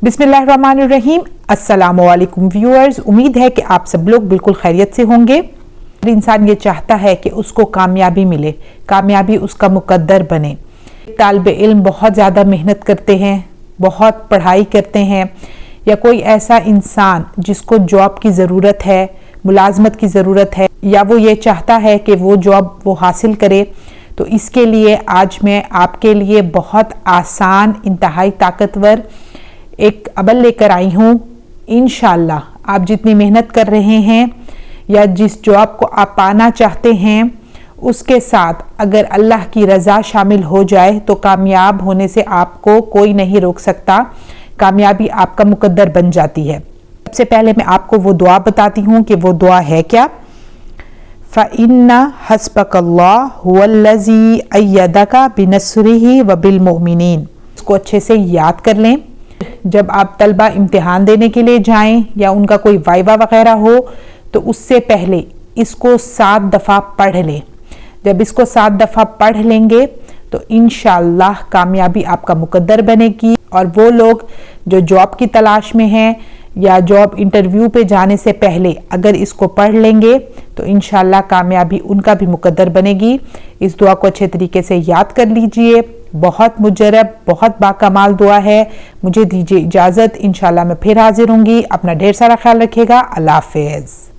बिस्मिल्लाहिर्रहमानिर्रहीम। अस्सलामुअलैकुम व्यूअर्स, उम्मीद है कि आप सब लोग बिल्कुल खैरियत से होंगे। इंसान ये चाहता है कि उसको कामयाबी मिले, कामयाबी उसका मुकद्दर बने। तालिब इल्म बहुत ज़्यादा मेहनत करते हैं, बहुत पढ़ाई करते हैं, या कोई ऐसा इंसान जिसको जॉब की ज़रूरत है, मुलाजमत की ज़रूरत है, या वो ये चाहता है कि वो जॉब वो हासिल करे, तो इसके लिए आज मैं आपके लिए बहुत आसान, इंतहाई ताकतवर एक अमल लेकर आई हूँ। इंशाअल्लाह आप जितनी मेहनत कर रहे हैं या जिस जॉब को आप पाना चाहते हैं, उसके साथ अगर अल्लाह की रज़ा शामिल हो जाए तो कामयाब होने से आपको कोई नहीं रोक सकता। कामयाबी आपका मुकद्दर बन जाती है। सबसे पहले मैं आपको वो दुआ बताती हूँ कि वो दुआ है क्या। फ़इन्ना हस्बकल्लाह हुवल्लज़ी अय्यदका बिनस्रिही व बिलमुमिनीन। इसको अच्छे से याद कर लें। जब आप तलबा इम्तिहान देने के लिए जाएं या उनका कोई वाइवा वगैरह हो तो उससे पहले इसको 7 दफ़ा पढ़ लें। जब इसको 7 दफ़ा पढ़ लेंगे तो इंशाअल्लाह कामयाबी आपका मुकद्दर बनेगी। और वो लोग जो जॉब की तलाश में हैं या जॉब इंटरव्यू पे जाने से पहले अगर इसको पढ़ लेंगे तो इंशाअल्लाह कामयाबी उनका भी मुकद्दर बनेगी। इस दुआ को अच्छे तरीके से याद कर लीजिए। बहुत मुजरब, बहुत बाकमाल दुआ है। मुझे दीजिए इजाज़त, इंशाअल्लाह मैं फिर हाजिर होंगी। अपना ढेर सारा ख्याल रखिएगा। अल्लाह हाफ़िज़।